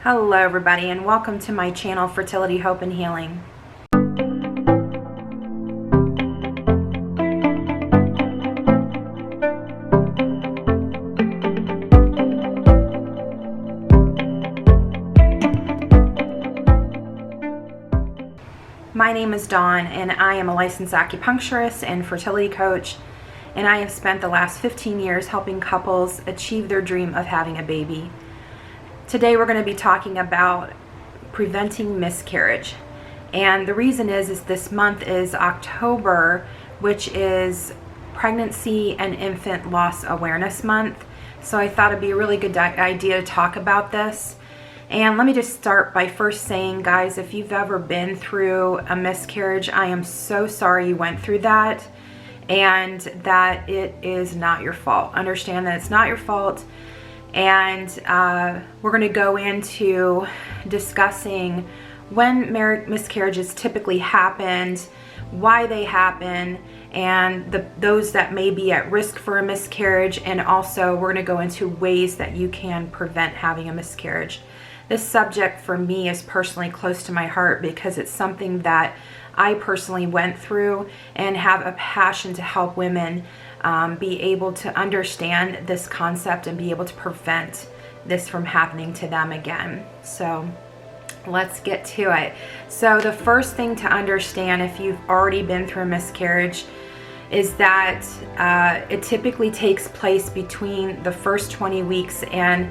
Hello everybody, and welcome to my channel, Fertility, Hope, and Healing. My name is Dawn, and I am a licensed acupuncturist and fertility coach, and I have spent the last 15 years helping couples achieve their dream of having a baby. Today we're going to be talking about preventing miscarriage. And the reason is this month is October, which is Pregnancy and Infant Loss Awareness Month. So I thought it'd be a really good idea to talk about this. And let me just start by first saying, guys, if you've ever been through a miscarriage, I am so sorry you went through that, and that it is not your fault. Understand that it's not your fault. And we're going to go into discussing when miscarriages typically happened, why they happen, and those that may be at risk for a miscarriage. And also we're going to go into ways that you can prevent having a miscarriage. This subject for me is personally close to my heart because it's something that I personally went through and have a passion to help women be able to understand this concept and be able to prevent this from happening to them again. So let's get to it. So the first thing to understand, if you've already been through a miscarriage, is that it typically takes place between the first 20 weeks and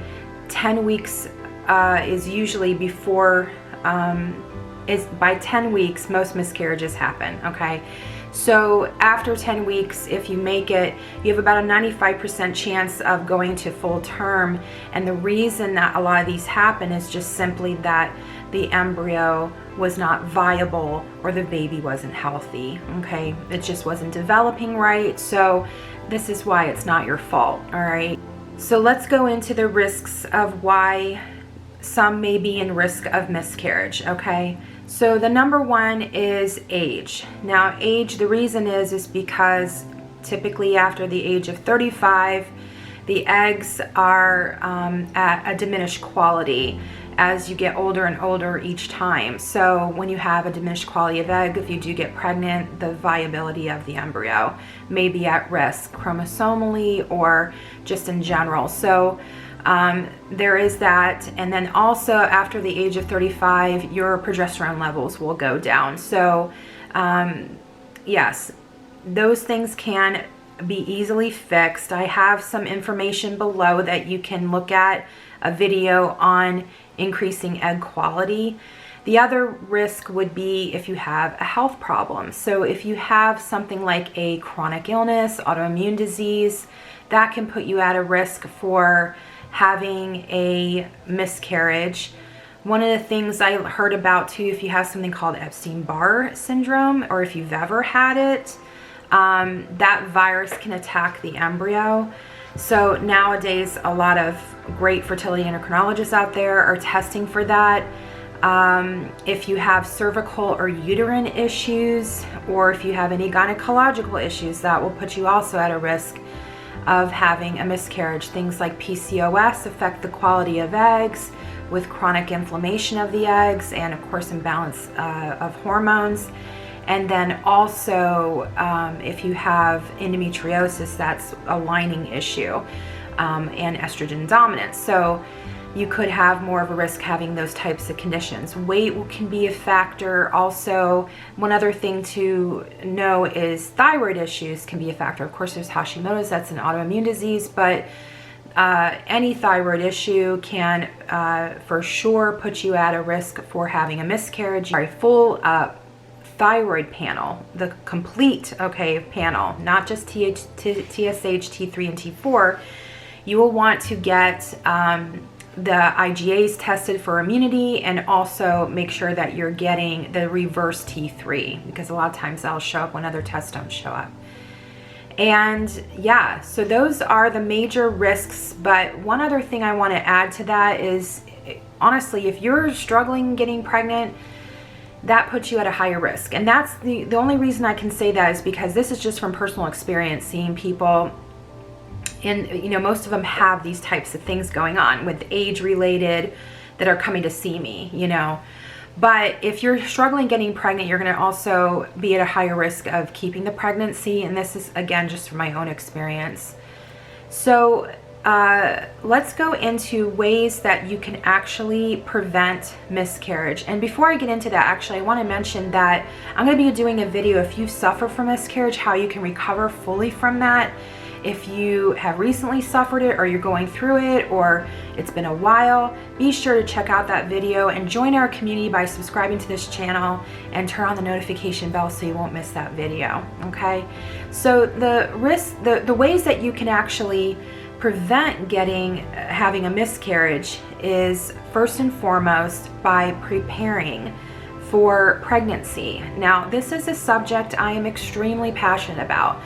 10 weeks is usually before, by 10 weeks, most miscarriages happen, okay? So after 10 weeks, if you make it, you have about a 95% chance of going to full term. And the reason that a lot of these happen is just simply that the embryo was not viable or the baby wasn't healthy, okay? It just wasn't developing right. So this is why it's not your fault, all right? So let's go into the risks of why some may be in risk of miscarriage, okay? So the number one is age. Now age, the reason is because typically after the age of 35, the eggs are at a diminished quality as you get older and older each time. So when you have a diminished quality of egg, if you do get pregnant, the viability of the embryo may be at risk chromosomally or just in general. So there is that. And then also after the age of 35, your progesterone levels will go down. So yes, those things can be easily fixed. I have some information below that you can look at, a video on increasing egg quality. The other risk would be if you have a health problem. So if you have something like a chronic illness, autoimmune disease, that can put you at a risk for having a miscarriage. One of the things I heard about too, if you have something called Epstein-Barr syndrome, or if you've ever had it, that virus can attack the embryo. So nowadays, a lot of great fertility endocrinologists out there are testing for that. If you have cervical or uterine issues, or if you have any gynecological issues, that will put you also at a risk of having a miscarriage. Things like PCOS affect the quality of eggs with chronic inflammation of the eggs and of course imbalance of hormones. And then also if you have endometriosis, that's a lining issue and estrogen dominance. So you could have more of a risk having those types of conditions. Weight can be a factor. Also, one other thing to know is thyroid issues can be a factor. Of course, there's Hashimoto's, that's an autoimmune disease, but any thyroid issue can for sure put you at a risk for having a miscarriage. A full thyroid panel, the complete panel, not just TSH, T3, and T4. You will want to get the IgAs tested for immunity, and also make sure that you're getting the reverse T3, because a lot of times that'll show up when other tests don't show up. And yeah, so those are the major risks. But one other thing I want to add to that is, honestly, if you're struggling getting pregnant, that puts you at a higher risk. And that's the only reason I can say that is because this is just from personal experience, seeing people and most of them have these types of things going on with age related that are coming to see me, you know. But if you're struggling getting pregnant, you're going to also be at a higher risk of keeping the pregnancy. And this is, again, just from my own experience. So let's go into ways that you can actually prevent miscarriage. And before I get into that, actually, I want to mention that I'm going to be doing a video if you suffer from miscarriage, how you can recover fully from that. If you have recently suffered it, or you're going through it, or it's been a while, be sure to check out that video and join our community by subscribing to this channel and turn on the notification bell so you won't miss that video. Okay, so the ways that you can actually prevent having a miscarriage is, first and foremost, by preparing for pregnancy. Now, this is a subject I am extremely passionate about.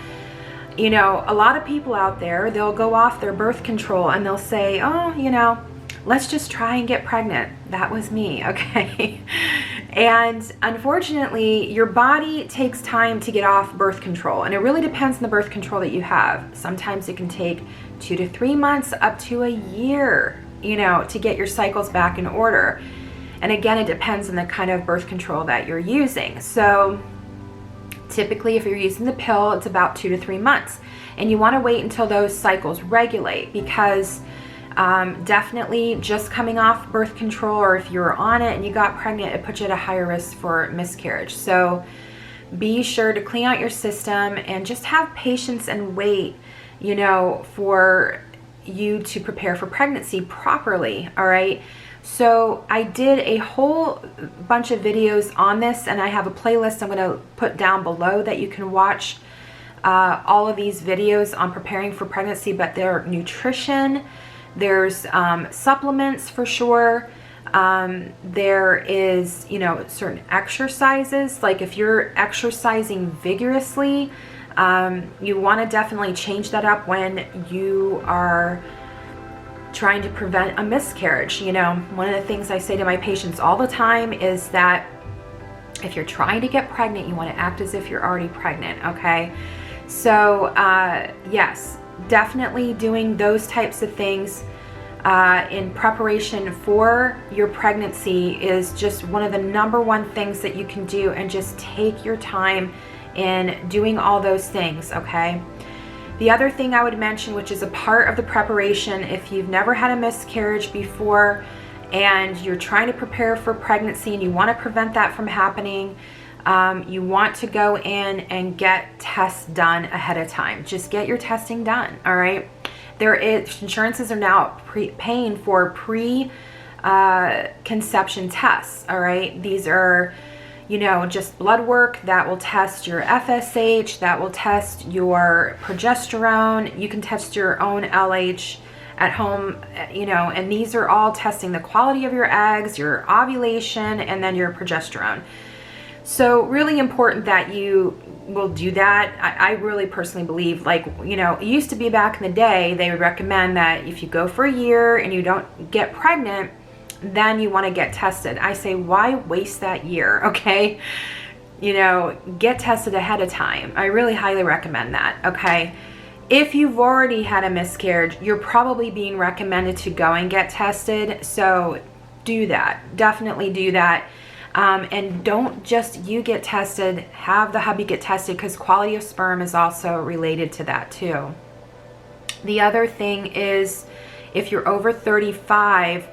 You know, a lot of people out there, they'll go off their birth control and they'll say, oh, you know, let's just try and get pregnant. That was me, okay? And unfortunately, your body takes time to get off birth control, and it really depends on the birth control that you have. Sometimes it can take 2 to 3 months, up to a year, you know, to get your cycles back in order. And again, it depends on the kind of birth control that you're using. So typically, if you're using the pill, it's about 2 to 3 months. And you want to wait until those cycles regulate, because definitely just coming off birth control, or if you're on it and you got pregnant, it puts you at a higher risk for miscarriage. So be sure to clean out your system and just have patience and wait, you know, for you to prepare for pregnancy properly. All right. So I did a whole bunch of videos on this, and I have a playlist I'm going to put down below that you can watch all of these videos on preparing for pregnancy. But they're nutrition, there's supplements for sure. There is, you know, certain exercises. Like if you're exercising vigorously, you want to definitely change that up when you are trying to prevent a miscarriage. You know, one of the things I say to my patients all the time is that if you're trying to get pregnant, you want to act as if you're already pregnant. Okay. So, yes, definitely doing those types of things in preparation for your pregnancy is just one of the #1 things that you can do, and just take your time in doing all those things. Okay. The other thing I would mention, which is a part of the preparation, if you've never had a miscarriage before and you're trying to prepare for pregnancy and you want to prevent that from happening, you want to go in and get tests done ahead of time. Just get your testing done. All right. Insurances are now paying for pre-conception tests. All right. These are, you know, just blood work that will test your FSH, that will test your progesterone. You can test your own LH at home, you know, and these are all testing the quality of your eggs, your ovulation, and then your progesterone. So really important that you will do that. I really personally believe, like, you know, it used to be back in the day, they would recommend that if you go for a year and you don't get pregnant, then you want to get tested. I say, why waste that year? Okay. You know, get tested ahead of time. I really highly recommend that. Okay. If you've already had a miscarriage, you're probably being recommended to go and get tested. So do that. Definitely do that. And don't just you get tested, have the hubby get tested, because quality of sperm is also related to that too. The other thing is, if you're over 35,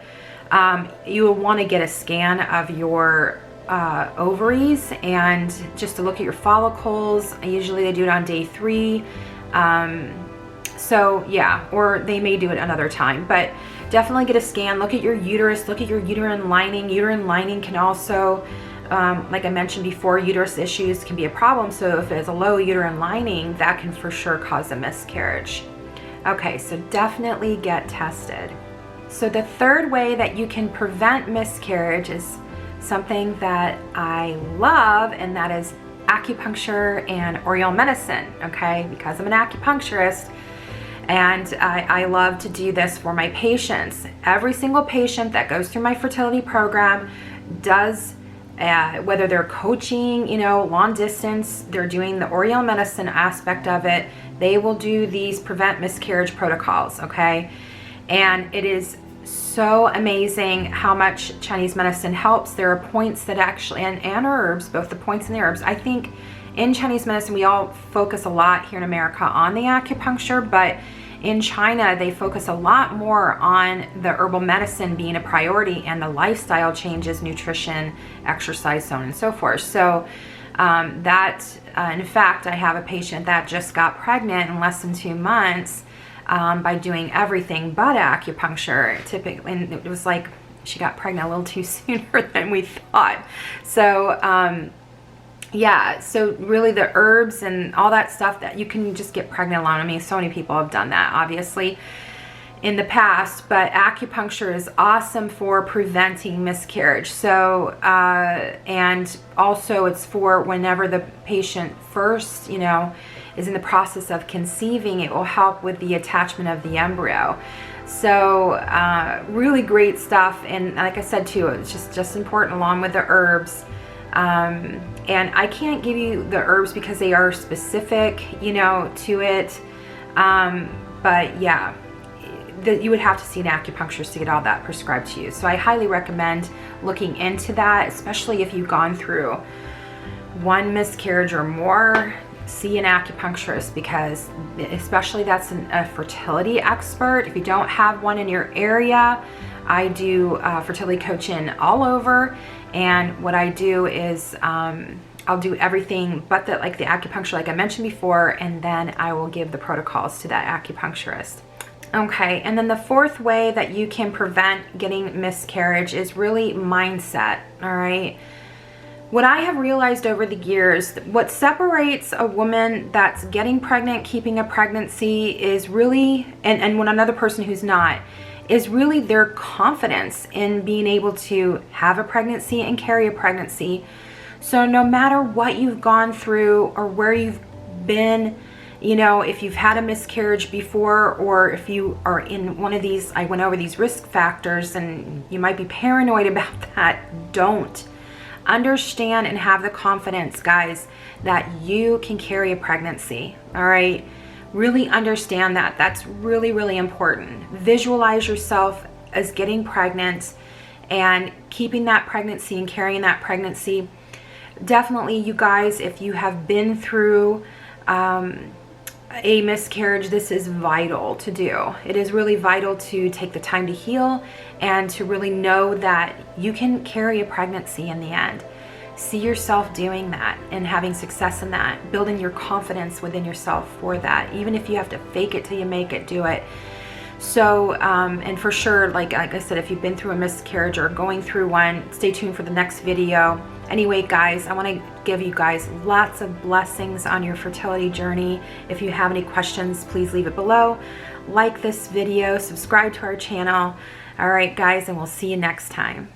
you will want to get a scan of your ovaries, and just to look at your follicles. Usually they do it on day 3. So yeah, or they may do it another time, but definitely get a scan. Look at your uterus, look at your uterine lining. Uterine lining can also, like I mentioned before, uterus issues can be a problem. So if it's a low uterine lining, that can for sure cause a miscarriage. Okay, so definitely get tested. So the third way that you can prevent miscarriage is something that I love, and that is acupuncture and Oriental medicine. Okay, because I'm an acupuncturist, and I love to do this for my patients. Every single patient that goes through my fertility program does, whether they're coaching, you know, long distance, they're doing the Oriental medicine aspect of it, they will do these prevent miscarriage protocols. Okay. And it is so amazing how much Chinese medicine helps. There are points that actually, and herbs, both the points and the herbs. I think in Chinese medicine, we all focus a lot here in America on the acupuncture, but in China, they focus a lot more on the herbal medicine being a priority and the lifestyle changes, nutrition, exercise, so on and so forth. So in fact, I have a patient that just got pregnant in less than 2 months by doing everything but acupuncture. Typically, and it was like she got pregnant a little too sooner than we thought. So yeah, so really the herbs and all that stuff that you can just get pregnant alone. I mean, so many people have done that, obviously, in the past, but acupuncture is awesome for preventing miscarriage. So, and also it's for whenever the patient first, you know, is in the process of conceiving, it will help with the attachment of the embryo. So, really great stuff. And like I said too, it's just important along with the herbs. And I can't give you the herbs because they are specific, you know, to it. But yeah, you would have to see an acupuncturist to get all that prescribed to you. So I highly recommend looking into that, especially if you've gone through 1 miscarriage or more. See an acupuncturist, because especially that's a fertility expert. If you don't have one in your area, I do fertility coaching all over, and what I do is I'll do everything but the acupuncture, like I mentioned before, and then I will give the protocols to that acupuncturist. Okay, and then the 4th way that you can prevent getting miscarriage is really mindset, all right? What I have realized over the years, what separates a woman that's getting pregnant, keeping a pregnancy, is really, and when another person who's not, is really their confidence in being able to have a pregnancy and carry a pregnancy. So no matter what you've gone through or where you've been, you know, if you've had a miscarriage before, or if you are in one of these, I went over these risk factors and you might be paranoid about that, don't. Understand and have the confidence, guys, that you can carry a pregnancy, all right? Really understand that. That's really, really important. Visualize yourself as getting pregnant and keeping that pregnancy and carrying that pregnancy. Definitely, you guys, if you have been through a miscarriage, this is vital to do. It is really vital to take the time to heal and to really know that you can carry a pregnancy in the end. See yourself doing that and having success in that, building your confidence within yourself for that. Even if you have to fake it till you make it, do it. So, and for sure, like I said, if you've been through a miscarriage or going through one, stay tuned for the next video. Anyway, guys, I want to give you guys lots of blessings on your fertility journey. If you have any questions, please leave it below. Like this video, subscribe to our channel. All right, guys, and we'll see you next time.